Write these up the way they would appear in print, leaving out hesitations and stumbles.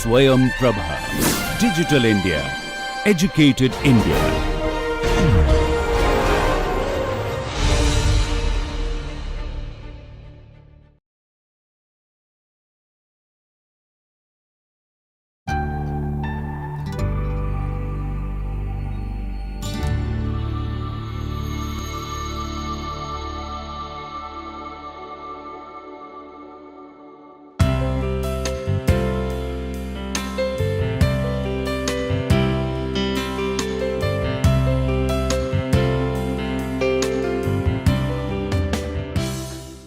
Swayam Prabha. Digital India. Educated India.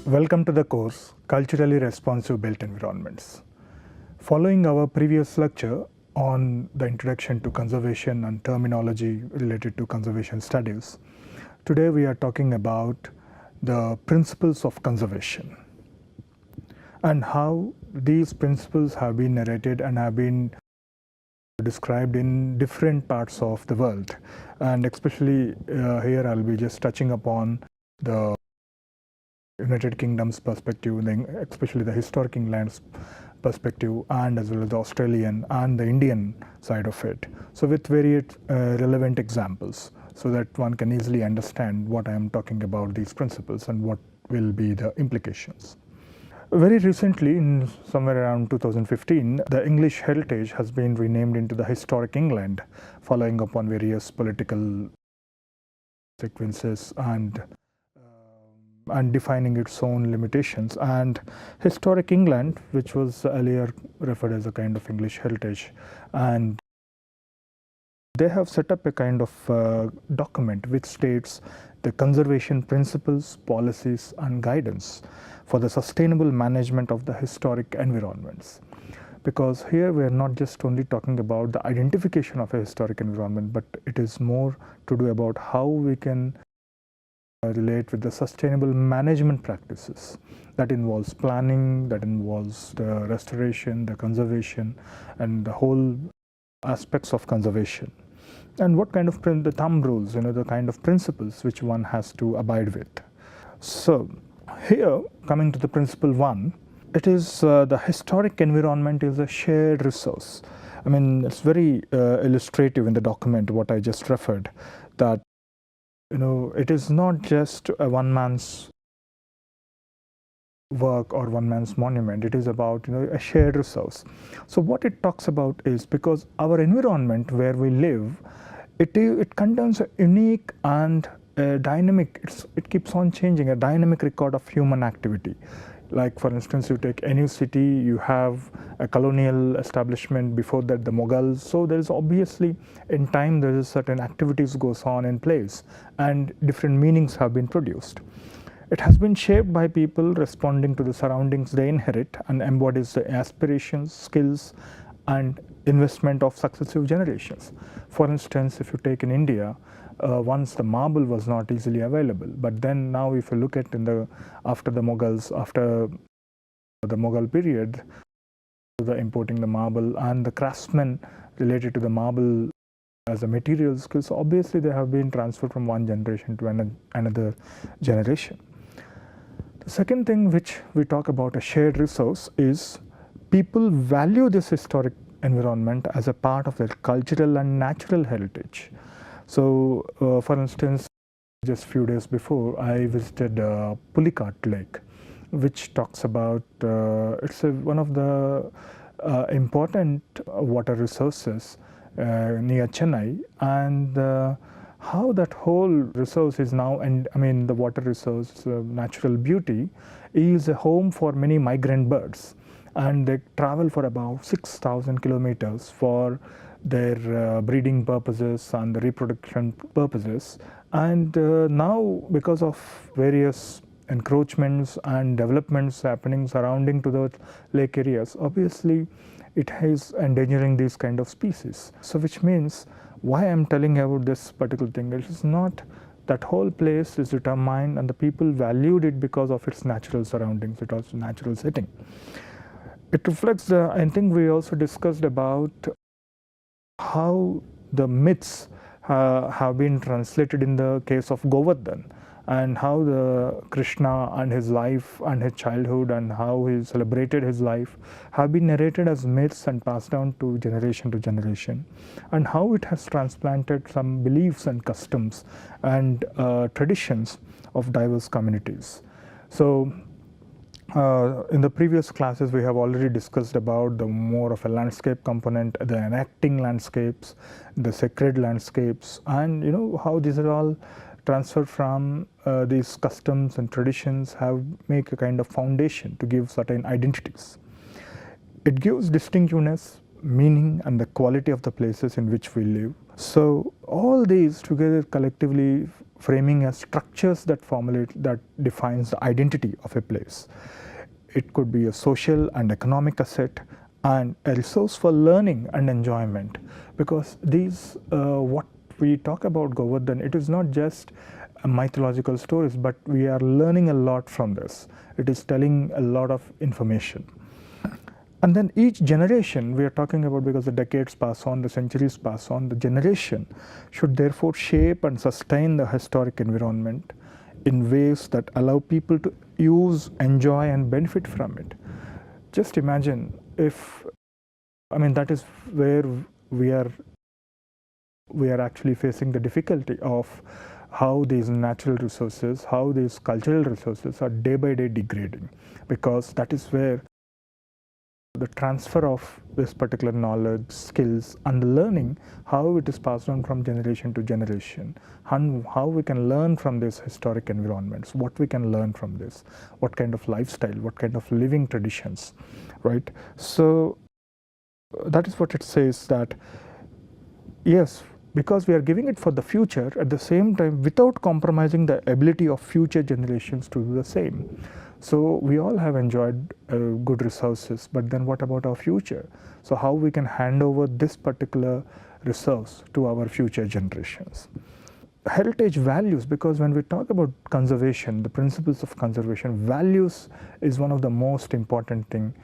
Welcome to the course Culturally Responsive Built Environments. Following our previous lecture on the introduction to conservation and terminology related to conservation studies, today we are talking about the principles of conservation and how these principles have been narrated and have been described in different parts of the world. And especially here I'll be just touching upon the United Kingdom's perspective, especially the historic England's perspective, and as well as the Australian and the Indian side of it. So with various relevant examples, so that one can easily understand what I am talking about these principles and what will be the implications. Very recently, in somewhere around 2015, the English heritage has been renamed into the Historic England, following upon various political sequences and defining its own limitations. And Historic England, which was earlier referred as a kind of English heritage, and they have set up a kind of document which states the conservation principles, policies and guidance for the sustainable management of the historic environments. Because here we are not just only talking about the identification of a historic environment, but it is more to do about how we can relate with the sustainable management practices. That involves planning, that involves the restoration, the conservation, and the whole aspects of conservation. And what kind of the thumb rules, the kind of principles which one has to abide with. So here, coming to the principle 1, it is the historic environment is a shared resource. I mean, it's very illustrative in the document what I just referred, that it is not just a one man's work or one man's monument. It is about a shared resource. So what it talks about is, because our environment where we live, it contains a unique and dynamic, it keeps on changing, a dynamic record of human activity. Like for instance, you take any city, you have a colonial establishment, before that the Mughals. So there is obviously in time there is certain activities goes on in place and different meanings have been produced. It has been shaped by people responding to the surroundings they inherit and embodies the aspirations, skills and investment of successive generations. For instance, if you take in India, once the marble was not easily available, but then now if you look at after the Mughals, after the Mughal period, the importing the marble and the craftsmen related to the marble as a material skills, obviously they have been transferred from one generation to another generation. The second thing which we talk about a shared resource is people value this historic environment as a part of their cultural and natural heritage. So, for instance, just a few days before, I visited Pulicat Lake, which talks about, it's one of the important water resources near Chennai, and how that whole resource is now, and I mean the water resource, natural beauty, is a home for many migrant birds, and they travel for about 6,000 kilometers for their breeding purposes and the reproduction purposes. And now, because of various encroachments and developments happening surrounding to the lake areas, obviously it is endangering these kind of species. So which means, why I'm telling about this particular thing, it is not that whole place is determined and the people valued it because of its natural surroundings, it was natural setting. It reflects I think we also discussed about how the myths have been translated in the case of Govardhan. and how the Krishna and his life and his childhood and how he celebrated his life have been narrated as myths and passed down to generation, and how it has transplanted some beliefs and customs and traditions of diverse communities. So in the previous classes, we have already discussed about the more of a landscape component, the enacting landscapes, the sacred landscapes, and how these are all transferred from these customs and traditions have make a kind of foundation to give certain identities. It gives distinctiveness, meaning, and the quality of the places in which we live. So all these together collectively framing as structures that defines the identity of a place. It could be a social and economic asset and a resource for learning and enjoyment, because these what we talk about Govardhan, it is not just mythological stories, but we are learning a lot from this. It is telling a lot of information. And then each generation we are talking about, because the decades pass on, the centuries pass on, the generation should therefore shape and sustain the historic environment in ways that allow people to use, enjoy, and benefit from it. Just imagine if, that is where we are actually facing the difficulty of how these natural resources, how these cultural resources are day by day degrading, because that is where the transfer of this particular knowledge, skills, and the learning, how it is passed on from generation to generation, and how we can learn from these historic environments, what we can learn from this, what kind of lifestyle, what kind of living traditions, right? So that is what it says, that yes, because we are giving it for the future, at the same time without compromising the ability of future generations to do the same. So we all have enjoyed good resources, but then what about our future? So how we can hand over this particular resource to our future generations? Heritage values, because when we talk about conservation, the principles of conservation, values is one of the most important thing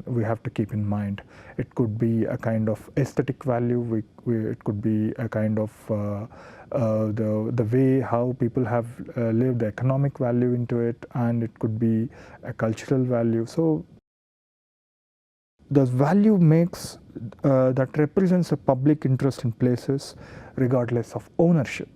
we have to keep in mind. It could be a kind of aesthetic value, it could be a kind of the way how people have lived, the economic value into it, and it could be a cultural value. So the value makes that represents a public interest in places regardless of ownership.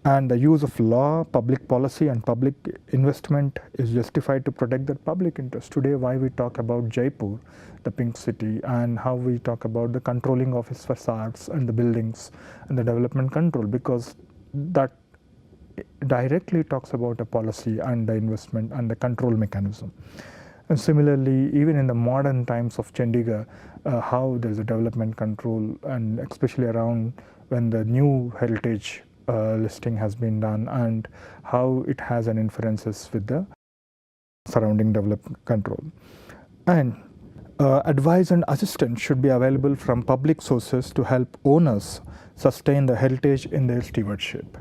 And the use of law, public policy, and public investment is justified to protect that public interest. Today, why we talk about Jaipur, the pink city, and how we talk about the controlling of its facades and the buildings and the development control, because that directly talks about a policy and the investment and the control mechanism. And similarly, even in the modern times of Chandigarh, how there's a development control, and especially around when the new heritage listing has been done, and how it has an inferences with the surrounding development control. And advice and assistance should be available from public sources to help owners sustain the heritage in their stewardship.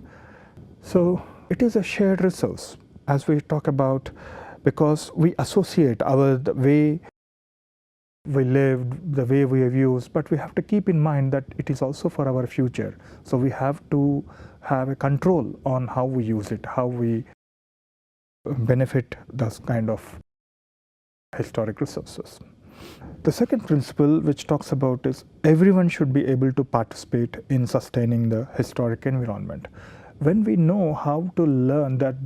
So it is a shared resource, as we talk about, because we associate the way we lived, the way we have used, but we have to keep in mind that it is also for our future. So we have to have a control on how we use it, how we benefit those kind of historic resources. The second principle which talks about is everyone should be able to participate in sustaining the historic environment. When we know how to learn that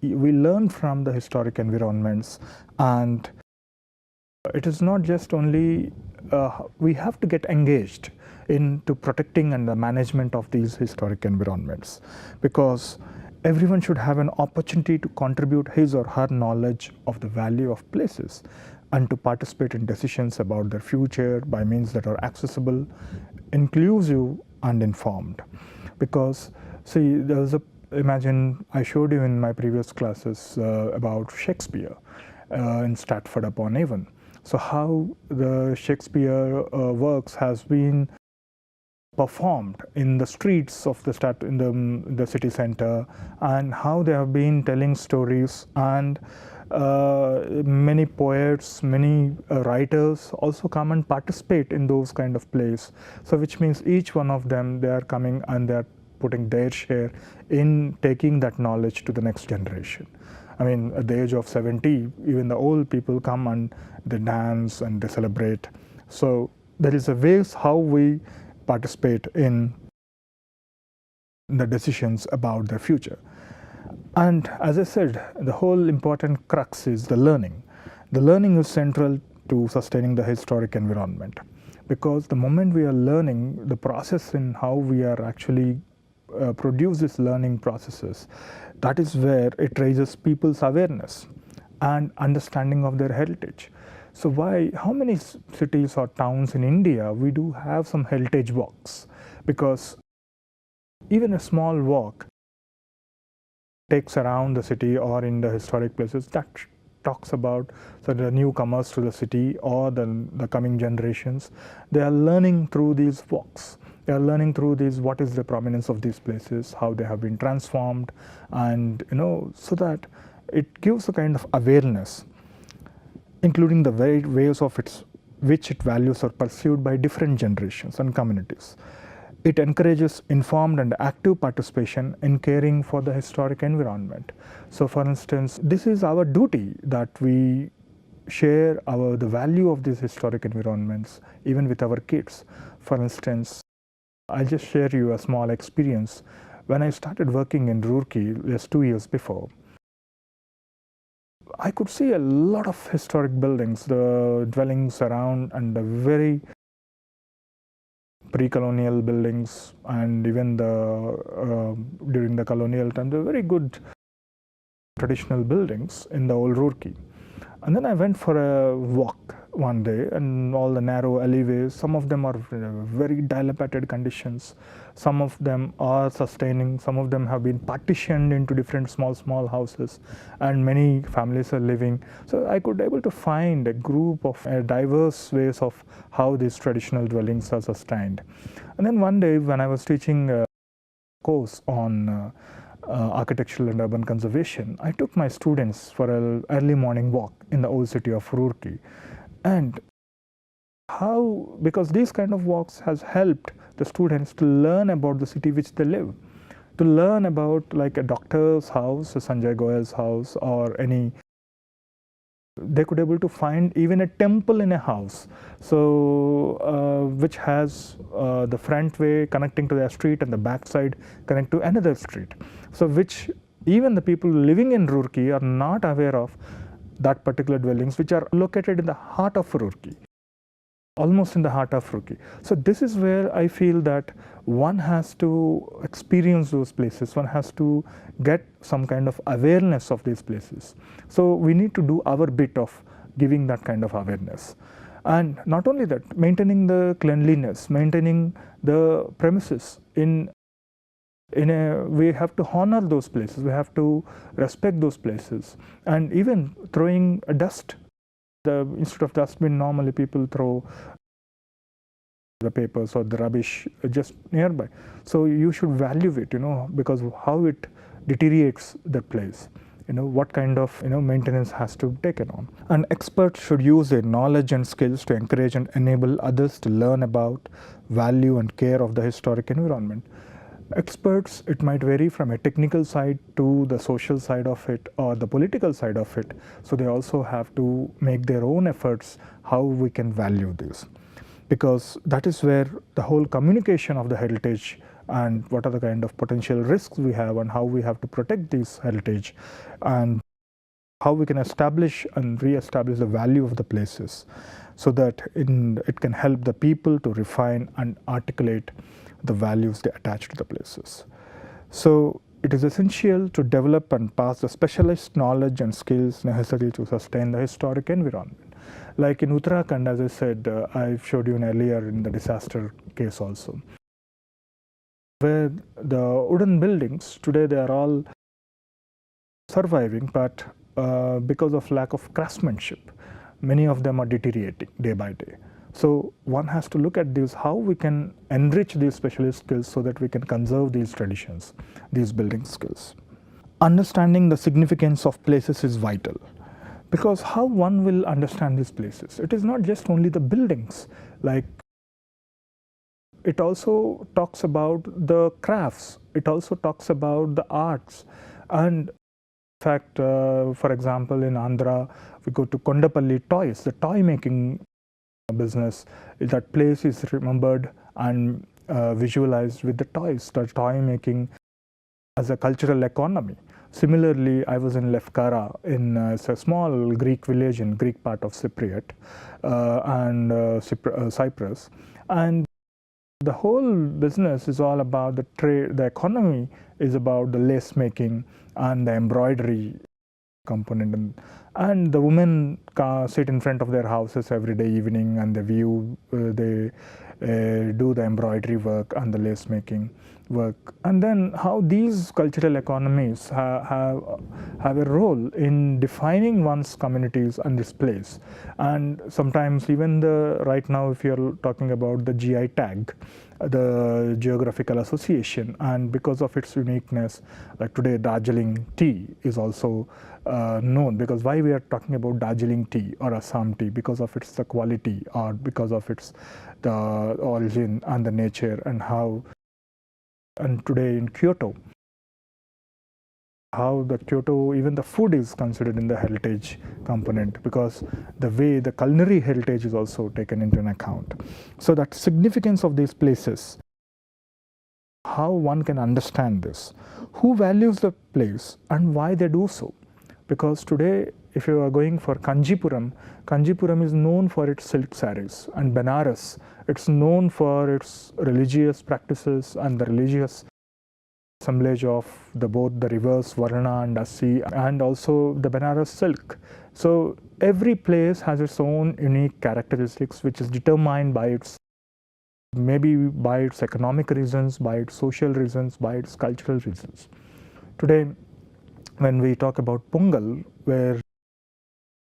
we learn from the historic environments, and it is not just only we have to get engaged into protecting and the management of these historic environments, because everyone should have an opportunity to contribute his or her knowledge of the value of places and to participate in decisions about their future by means that are accessible, inclusive, and informed. Because see, imagine I showed you in my previous classes about Shakespeare in Stratford upon Avon. So how the Shakespeare works has been performed in the streets of the city center, and how they have been telling stories, and many poets, many writers also come and participate in those kind of plays. So which means each one of them, they are coming and they are putting their share in taking that knowledge to the next generation. I mean, at the age of 70, even the old people come and they dance and they celebrate. So there is a ways how we participate in the decisions about their future. And as I said, the whole important crux is the learning. The learning is central to sustaining the historic environment, because the moment we are learning, the process in how we are actually produce these learning processes, that is where it raises people's awareness and understanding of their heritage. So how many cities or towns in India we do have some heritage walks? Because even a small walk takes around the city or in the historic places that talks about the newcomers to the city or the coming generations. They are learning through these walks. They are learning through these, what is the prominence of these places, how they have been transformed, and so that it gives a kind of awareness, including the ways of which its values are pursued by different generations and communities. It encourages informed and active participation in caring for the historic environment. So for instance, this is our duty, that we share the value of these historic environments even with our kids. For instance, I'll just share you a small experience. When I started working in Roorkee just 2 years before, I could see a lot of historic buildings, the dwellings around, and the very pre-colonial buildings, and even during the colonial time, the very good traditional buildings in the old Roorkee. And then I went for a walk one day, and all the narrow alleyways, some of them are in very dilapidated conditions, some of them are sustaining, some of them have been partitioned into different small houses, and many families are living. So I could able to find a group of diverse ways of how these traditional dwellings are sustained. And then one day when I was teaching a course on architectural and urban conservation, I took my students for an early morning walk in the old city of Roorkee. And because these kind of walks has helped the students to learn about the city which they live, to learn about like a doctor's house, a Sanjay Goyal's house, or they could able to find even a temple in a house, so which has the front way connecting to the street and the back side connect to another street. So which even the people living in Roorkee are not aware of that particular dwellings, which are located in the heart of Roorkee, almost in the heart of Roorkee. So this is where I feel that one has to experience those places, one has to get some kind of awareness of these places. So we need to do our bit of giving that kind of awareness. And not only that, maintaining the cleanliness, maintaining the premises we have to honor those places, we have to respect those places, and even throwing dust. Instead of dustbin, normally people throw the papers or the rubbish just nearby. So you should value it, because of how it deteriorates the place. What kind of maintenance has to be taken on. And experts should use their knowledge and skills to encourage and enable others to learn about, value and care of the historic environment. Experts, it might vary from a technical side to the social side of it or the political side of it. So they also have to make their own efforts how we can value this, because that is where the whole communication of the heritage and what are the kind of potential risks we have and how we have to protect this heritage and how we can establish and re-establish the value of the places, so that it can help the people to refine and articulate the values they attach to the places. So it is essential to develop and pass the specialist knowledge and skills necessary to sustain the historic environment. Like in Uttarakhand, as I said, I showed you earlier in the disaster case also, where the wooden buildings today, they are all surviving, but because of lack of craftsmanship, many of them are deteriorating day by day. So one has to look at this, how we can enrich these specialist skills so that we can conserve these traditions, these building skills. Understanding the significance of places is vital, because how one will understand these places, it is not just only the buildings. Like it also talks about the crafts, it also talks about the arts. And in fact, for example, in Andhra, we go to Kondapalli Toys, the toy making business. That place is remembered and visualized with the toys, the toy making as a cultural economy. Similarly, I was in Lefkara, it's a small Greek village in Greek part of Cypriot and Cyprus, and the whole business is all about the trade. The economy is about the lace making and the embroidery component, and the women sit in front of their houses every day evening, and they view, they do the embroidery work and the lace making work. And then how these cultural economies have a role in defining one's communities and this place. And sometimes even right now, if you're talking about the GI tag, the geographical association, and because of its uniqueness, like today Darjeeling tea is also known. Because why we are talking about Darjeeling tea or Assam tea? Because of its the quality, or because of its the origin and the nature, and how. And today in Kyoto, how the Kyoto, even the food is considered in the heritage component, because the way the culinary heritage is also taken into an account. So that significance of these places, how one can understand this, who values the place and why they do so. Because today, if you are going for Kanjipuram, Kanjipuram is known for its silk saris, and Benares, it's known for its religious practices and the religious assemblage of both the rivers Varna and Assi, and also the Benares silk. So every place has its own unique characteristics, which is determined by its, maybe by its economic reasons, by its social reasons, by its cultural reasons. Today, when we talk about Pongal, where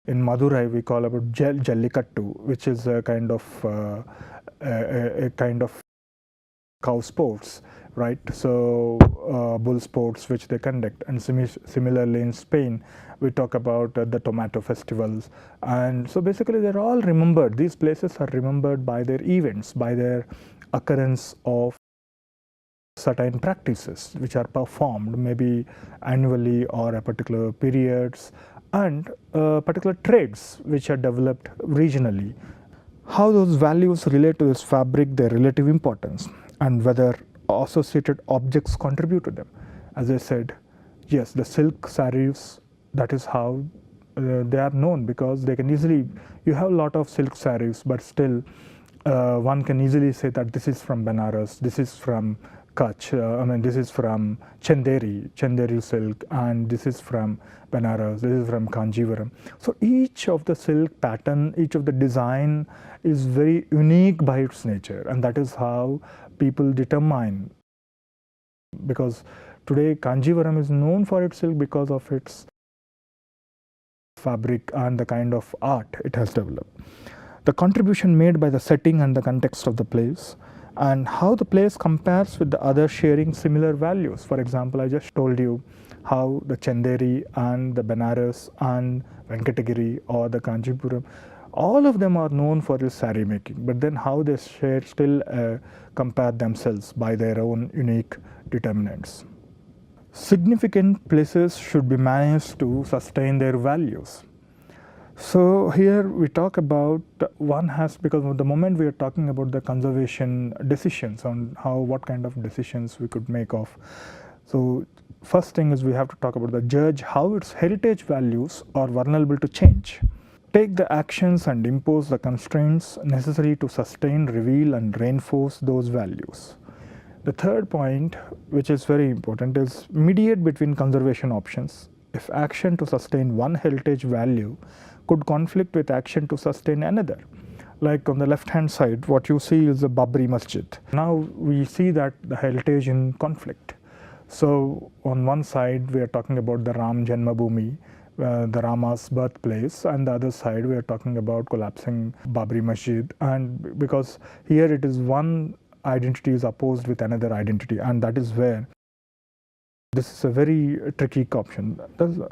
in Madurai we call about Jallikattu, which is a kind of cow sports, right? So bull sports which they conduct. And similarly in Spain, we talk about the tomato festivals. And so basically they're all remembered. These places are remembered by their events, by their occurrence of certain practices which are performed maybe annually or at particular periods, and particular trades which are developed regionally. How those values relate to this fabric, their relative importance, and whether associated objects contribute to them. As I said, yes, the silk saris, that is how they are known, because they can easily, you have a lot of silk saris, but still one can easily say that this is from Benares, this is from Kutch, this is from Chanderi silk, and this is from Benares, this is from Kanjivaram. So each of the silk pattern, each of the design is very unique by its nature, and that is how people determine. Because today Kanjivaram is known for its silk because of its fabric and the kind of art it has developed. The contribution made by the setting and the context of the place, and how the place compares with the other sharing similar values. For example, I just told you how the Chanderi and the Benares and Venkatagiri or the Kanjipuram, all of them are known for this sari making, but then how they still compare themselves by their own unique determinants. Significant places should be managed to sustain their values. So here we talk about one has, because the moment we are talking about the conservation decisions on what kind of decisions we could make of. So first thing is we have to talk about the judge how its heritage values are vulnerable to change. Take the actions and impose the constraints necessary to sustain, reveal and reinforce those values. The third point, which is very important, is mediate between conservation options. If action to sustain one heritage value could conflict with action to sustain another. Like on the left hand side, what you see is the Babri Masjid. Now we see that the heritage in conflict. So on one side we are talking about the Ram Janmabhoomi, the Rama's birthplace, and the other side we are talking about collapsing Babri Masjid. And because here it is one identity is opposed with another identity, and that is where this is a very tricky option.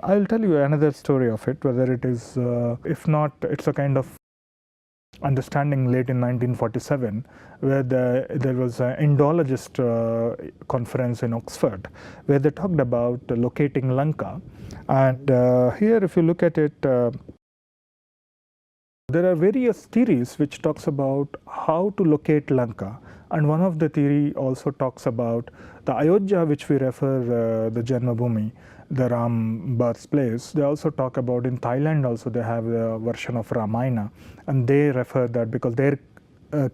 I'll tell you another story of it, whether it is, if not, it's a kind of understanding late in 1947, where there was an Indologist conference in Oxford, where they talked about locating Lanka. And here, if you look at it, there are various theories which talks about how to locate Lanka, and one of the theory also talks about the Ayodhya, which we refer the Janmabhoomi, the Ram birthplace. They also talk about in Thailand also they have a version of Ramayana, and they refer that because their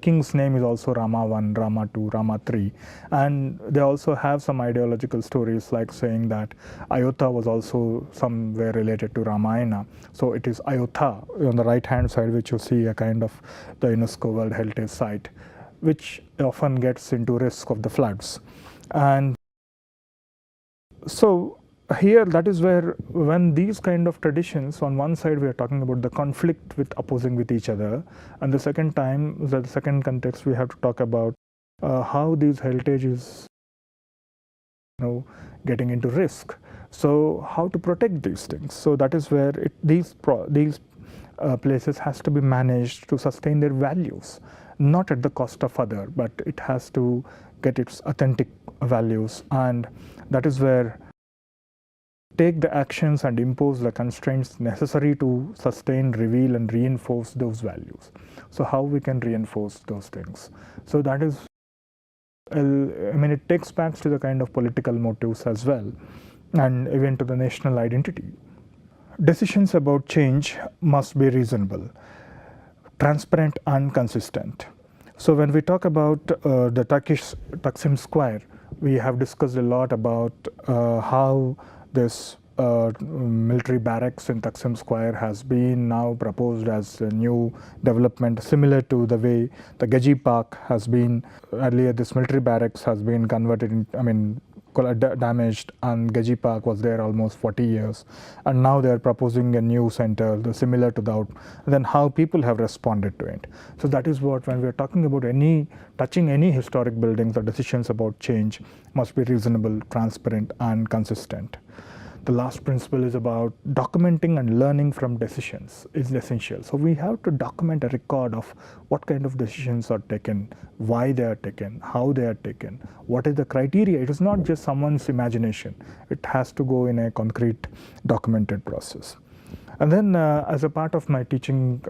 king's name is also Rama 1, Rama 2, Rama 3, and they also have some ideological stories like saying that Ayodhya was also somewhere related to Ramayana. So it is Ayodhya on the right hand side, which you see a kind of the UNESCO World Heritage Site, which often gets into risk of the floods. And so here, that is where when these kind of traditions, on one side we are talking about the conflict with opposing with each other, and the second context we have to talk about how these heritage is getting into risk. So how to protect these things. So that is where these places has to be managed to sustain their values, not at the cost of other, but it has to get its authentic values, and that is where take the actions and impose the constraints necessary to sustain, reveal, and reinforce those values. So how we can reinforce those things. So that is, I mean, it takes back to the kind of political motives as well, and even to the national identity. Decisions about change must be reasonable, transparent, and consistent. So when we talk about the Taksim Square, we have discussed a lot about how this military barracks in Taksim Square has been now proposed as a new development, similar to the way the Gaji Park has been. Earlier, this military barracks has been converted, damaged, and Gaji Park was there almost 40 years. And now they are proposing a new center, similar to that. Then how people have responded to it. So that is what, when we are talking about touching any historic buildings, the decisions about change must be reasonable, transparent, and consistent. The last principle is about documenting and learning from decisions is essential. So we have to document a record of what kind of decisions are taken, why they are taken, how they are taken, what is the criteria. It is not just someone's imagination. It has to go in a concrete documented process. And then as a part of my teaching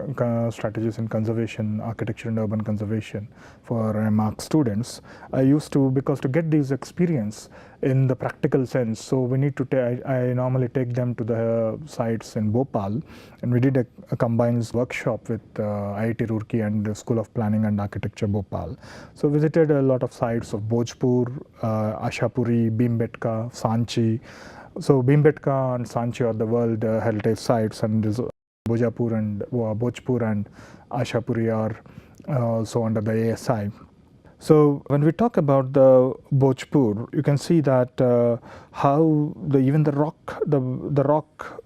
strategies in conservation, architecture and urban conservation for MArch students, I used to, because to get this experience in the practical sense, so we need to I normally take them to the sites in Bhopal, and we did a combined workshop with IIT Roorkee and the School of Planning and Architecture Bhopal. So visited a lot of sites of Bhojpur, Ashapuri, Bhimbetka, Sanchi. So Bhimbetka and Sanchi are the World Heritage Sites, and Bhojpur and Ashapuri are also under the ASI. So when we talk about the Bhojpur, you can see that how even the rock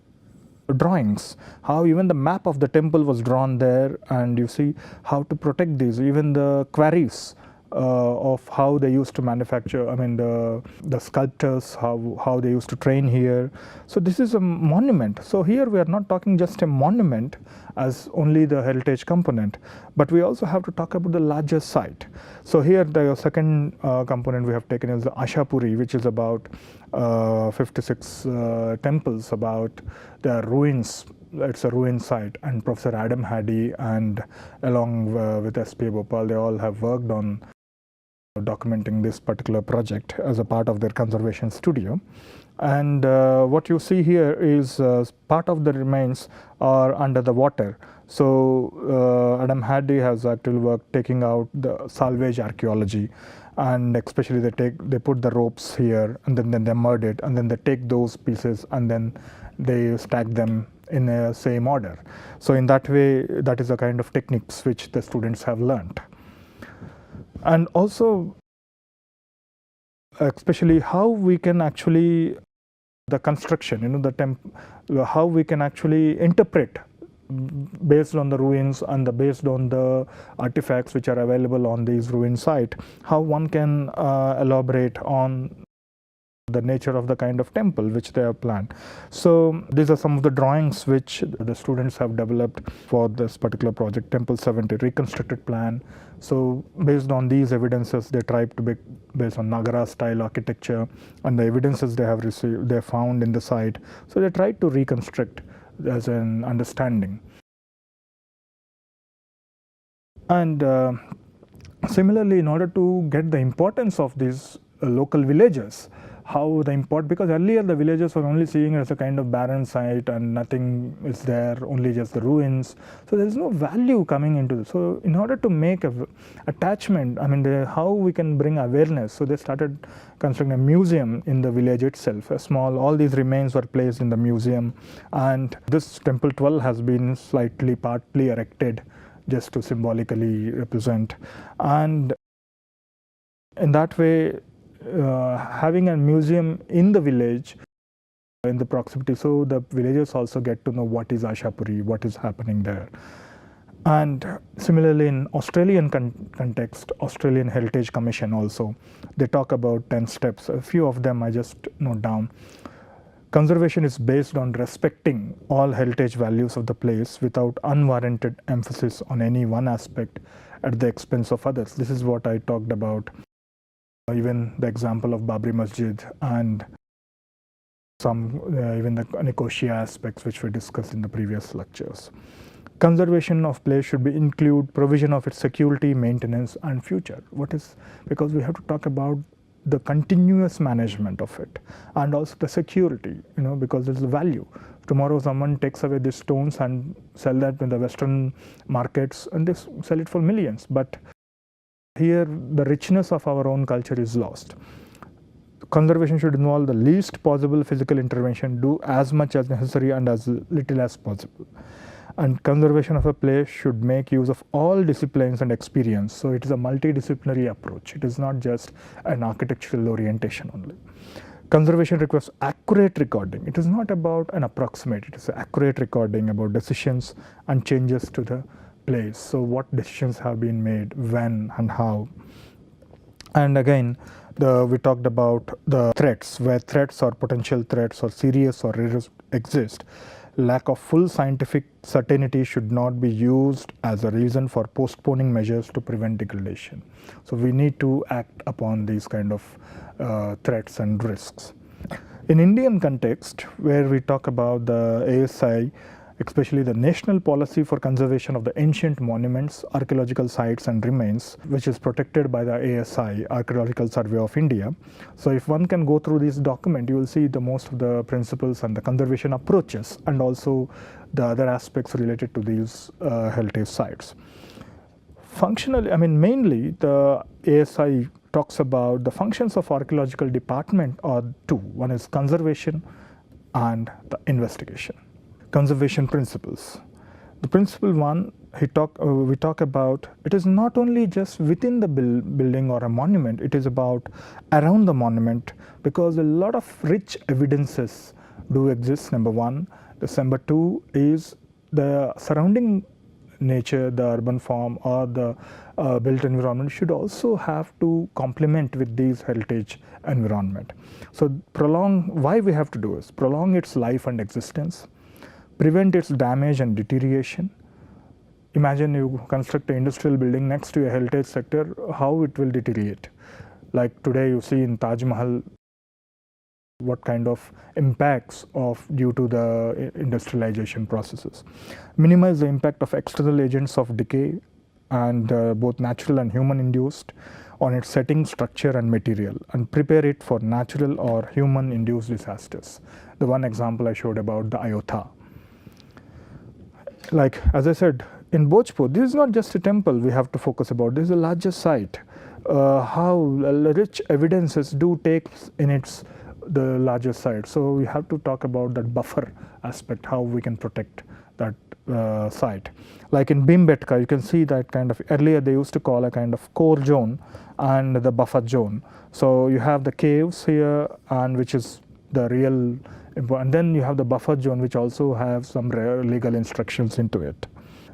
drawings, how even the map of the temple was drawn there, and you see how to protect these, even the quarries of how they used to manufacture, the sculptors, how they used to train here. So this is a monument. So here we are not talking just a monument as only the heritage component, but we also have to talk about the larger site. So here the second component we have taken is the Ashapuri, which is about 56 temples, about their ruins. It's a ruin site, and Professor Adam Haddy and along with SPA Bhopal, they all have worked on documenting this particular project as a part of their conservation studio. And what you see here is part of the remains are under the water. So Adam Haddy has actually worked taking out the salvage archaeology, and especially they put the ropes here, and then they mud it, and then they take those pieces and then they stack them in a same order. So in that way, that is the kind of techniques which the students have learned. And also, especially how we can actually, the construction, how we can actually interpret based on the ruins and based on the artifacts which are available on these ruin site, how one can elaborate on the nature of the kind of temple which they have planned. So these are some of the drawings which the students have developed for this particular project, Temple 70 reconstructed plan. So based on these evidences, they tried to be based on Nagara style architecture and the evidences they have received, they found in the site. So they tried to reconstruct as an understanding. And similarly, in order to get the importance of these local villages, how the because earlier the villagers were only seeing it as a kind of barren site and nothing is there, only just the ruins. So there is no value coming into this. So in order to make a attachment, I mean, how we can bring awareness. So they started constructing a museum in the village itself. A small, all these remains were placed in the museum, and this temple 12 has been partly erected just to symbolically represent. And in that way, having a museum in the village, in the proximity, so the villagers also get to know what is Ashapuri, what is happening there. And similarly, in Australian context, Australian Heritage Commission also, they talk about 10 steps. A few of them I just note down. Conservation is based on respecting all heritage values of the place without unwarranted emphasis on any one aspect at the expense of others. This is what I talked about. Even the example of Babri Masjid and some even the Nicosia aspects which we discussed in the previous lectures. Conservation of place should include provision of its security, maintenance, and future. Because we have to talk about the continuous management of it and also the security, because there's a value. Tomorrow someone takes away these stones and sell that in the Western markets and they sell it for millions. But here the richness of our own culture is lost. Conservation should involve the least possible physical intervention, do as much as necessary and as little as possible. And conservation of a place should make use of all disciplines and experience. So it is a multidisciplinary approach. It is not just an architectural orientation only. Conservation requires accurate recording. It is not about an approximate, it is an accurate recording about decisions and changes to the place. So what decisions have been made, when and how. And again, we talked about the threats, where threats or potential threats or serious or exist. Lack of full scientific certainty should not be used as a reason for postponing measures to prevent degradation. So we need to act upon these kind of threats and risks. In Indian context, where we talk about the ASI, especially the National Policy for Conservation of the Ancient Monuments, Archaeological Sites and Remains, which is protected by the ASI, Archaeological Survey of India. So if one can go through this document, you will see the most of the principles and the conservation approaches and also the other aspects related to these heritage sites. Functionally, mainly the ASI talks about the functions of archaeological department are two. One is conservation and the investigation. Conservation principles. The principle one, we talk about, it is not only just within the building or a monument, it is about around the monument, because a lot of rich evidences do exist, number one. Number two is the surrounding nature, the urban form or the built environment should also have to complement with these heritage environment. So why we have to do is prolong its life and existence, prevent its damage and deterioration. Imagine you construct an industrial building next to a heritage sector, how it will deteriorate. Like today you see in Taj Mahal, what kind of impacts due to the industrialization processes. Minimize the impact of external agents of decay and both natural and human induced on its setting, structure and material, and prepare it for natural or human induced disasters. The one example I showed about the Ayodhya. Like as I said, in Bhojpur, this is not just a temple we have to focus about, this is a larger site. How rich evidences do take in the larger site. So we have to talk about that buffer aspect, how we can protect that site. Like in Bhimbetka, you can see that kind of, earlier they used to call a kind of core zone and the buffer zone. So you have the caves here, and which is the real, and then you have the buffer zone which also have some legal instructions into it.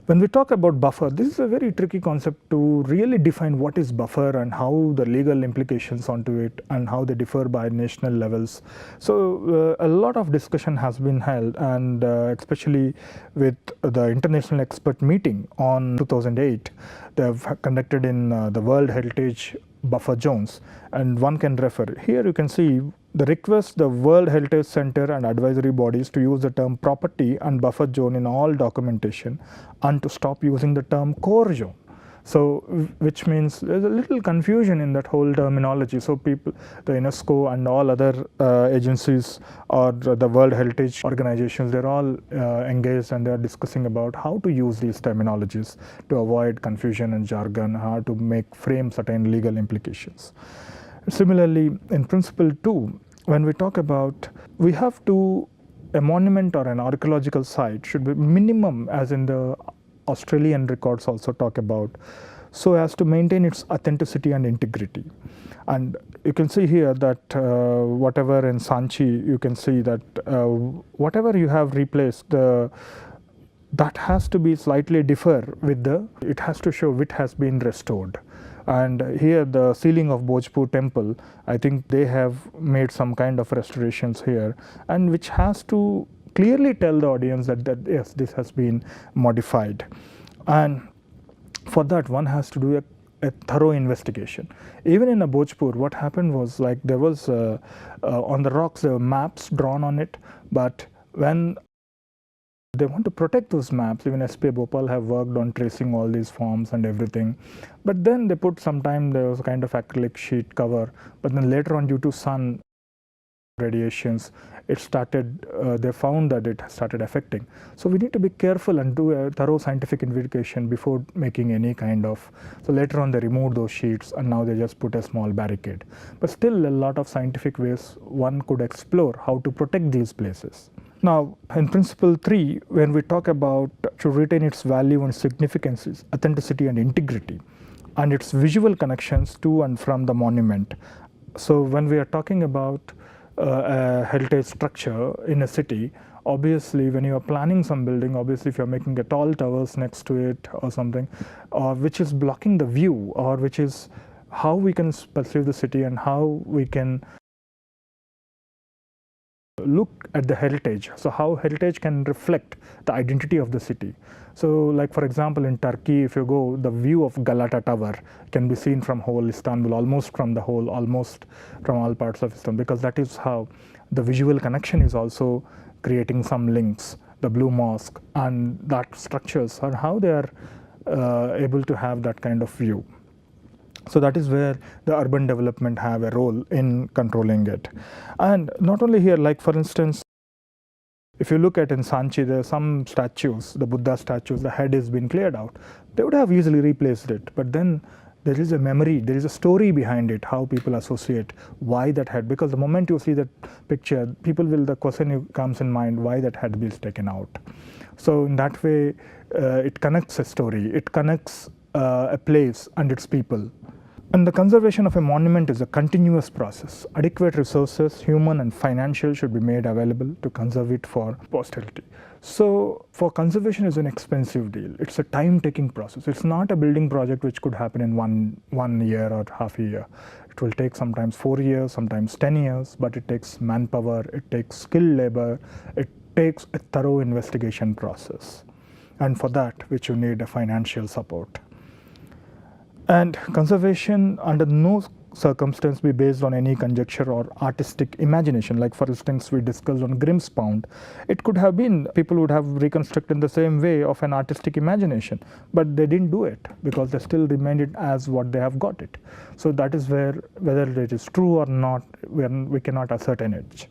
When we talk about buffer, this is a very tricky concept to really define what is buffer and how the legal implications onto it and how they differ by national levels. So a lot of discussion has been held, and especially with the international expert meeting on 2008, they have conducted in the World Heritage buffer zones, and one can refer. Here you can see the request the World Heritage Center and advisory bodies to use the term property and buffer zone in all documentation and to stop using the term core zone. So which means there's a little confusion in that whole terminology. So people, the UNESCO and all other agencies or the World Heritage organizations, they're all engaged and they're discussing about how to use these terminologies to avoid confusion and jargon, how to frame certain legal implications. Similarly, in principle 2, when we talk about, we have to, a monument or an archaeological site should be minimum, as in the Australian records also talk about, so as to maintain its authenticity and integrity. And you can see here that whatever in Sanchi, you can see that whatever you have replaced, that has to be slightly differ with it has to show which has been restored. And here the ceiling of Bhojpur temple, I think they have made some kind of restorations here, and which has to clearly tell the audience that yes, this has been modified. And for that, one has to do a thorough investigation. Even in a Bhojpur, what happened was, like, there was on the rocks there were maps drawn on it, but when they want to protect those maps, even SP Bhopal have worked on tracing all these forms and everything, but then they put sometime there was a kind of acrylic sheet cover, but then later on, due to sun radiations, it started, they found that it started affecting. So we need to be careful and do a thorough scientific investigation before making any kind of, so later on they removed those sheets and now they just put a small barricade. But still a lot of scientific ways one could explore how to protect these places. Now, in principle 3, when we talk about to retain its value and significance, authenticity and integrity, and its visual connections to and from the monument. So when we are talking about a heritage structure in a city, obviously when you are planning some building, obviously if you're making a tall towers next to it or something, which is blocking the view, or which is how we can perceive the city and how we can look at the heritage. So how heritage can reflect the identity of the city. So like for example in Turkey, if you go, the view of Galata Tower can be seen from whole Istanbul, almost from all parts of Istanbul, because that is how the visual connection is also creating some links. The Blue Mosque and that structures are how they are able to have that kind of view. So that is where the urban development have a role in controlling it. And not only here, like for instance, if you look at in Sanchi, there are some statues, the Buddha statues, the head has been cleared out. They would have easily replaced it, but then there is a memory, there is a story behind it, how people associate why that head, because the moment you see that picture, the question comes in mind, why that head is taken out. So in that way, it connects a story, it connects a place and its people. And the conservation of a monument is a continuous process. Adequate resources, human and financial, should be made available to conserve it for posterity. So for conservation is an expensive deal. It's a time-taking process. It's not a building project which could happen in one year or half a year. It will take sometimes 4 years, sometimes 10 years, but it takes manpower, it takes skilled labor, it takes a thorough investigation process. And for that, which you need a financial support. And conservation under no circumstance be based on any conjecture or artistic imagination. Like for instance, we discussed on Grimm's Pound. It could have been, people would have reconstructed in the same way of an artistic imagination, but they didn't do it because they still remained it as what they have got it. So that is where, whether it is true or not, we cannot ascertain it.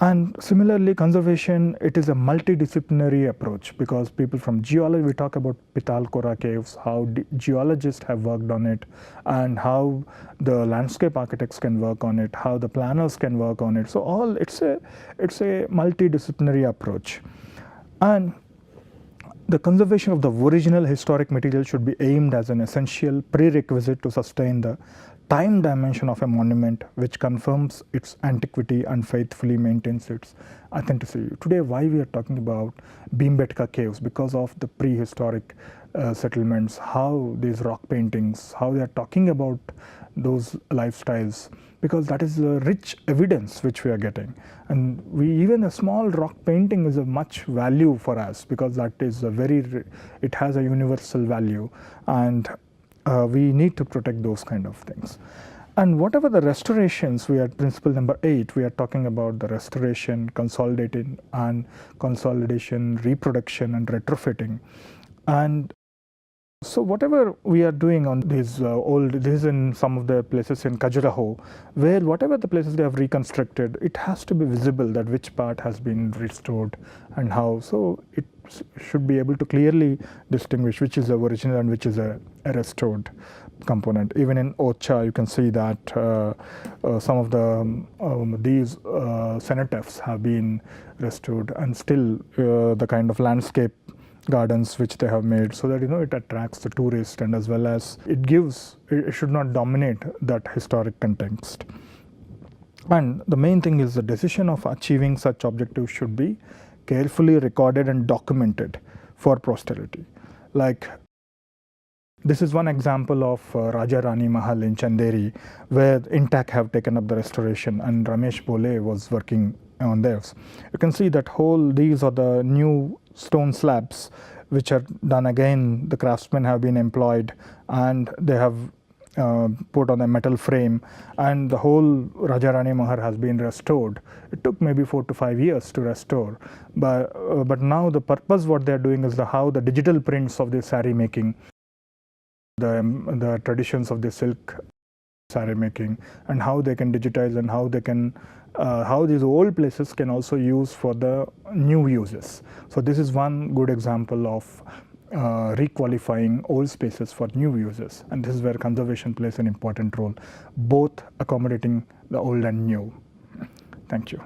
And similarly, conservation, it is a multidisciplinary approach, because people from geology, we talk about Pitalkhora caves, how geologists have worked on it, and how the landscape architects can work on it, how the planners can work on it. So it's a multidisciplinary approach. And the conservation of the original historic material should be aimed as an essential prerequisite to sustain the time dimension of a monument, which confirms its antiquity and faithfully maintains its authenticity. Today, why we are talking about Bhimbetka caves? Because of the prehistoric settlements, how these rock paintings, how they are talking about those lifestyles, because that is a rich evidence which we are getting. And even a small rock painting is of much value for us, because that is it has a universal value, and we need to protect those kind of things. And whatever the restorations, we are principle number 8, we are talking about the restoration, consolidation, reproduction, and retrofitting. And so whatever we are doing on these this is in some of the places in Khajuraho, where whatever the places they have reconstructed, it has to be visible that which part has been restored and how. So it should be able to clearly distinguish which is the original and which is a restored component. Even in Ocha, you can see that some of these cenotaphs have been restored, and still the kind of landscape gardens which they have made, so that it attracts the tourist, and as well as it should not dominate that historic context. And the main thing is the decision of achieving such objectives should be carefully recorded and documented for posterity. Like, this is one example of Raja Rani Mahal in Chanderi, where INTAC have taken up the restoration, and Ramesh Bole was working on this. You can see that these are the new stone slabs which are done again. The craftsmen have been employed, and they have put on a metal frame, and the whole Raja Rani Mahal has been restored. It took maybe 4 to 5 years to restore, but now the purpose what they are doing is how the digital prints of the saree making, the traditions of the silk saree making, and how they can digitize, and how they can how these old places can also use for the new uses. So this is one good example of requalifying old spaces for new uses, and this is where conservation plays an important role, both accommodating the old and new. Thank you.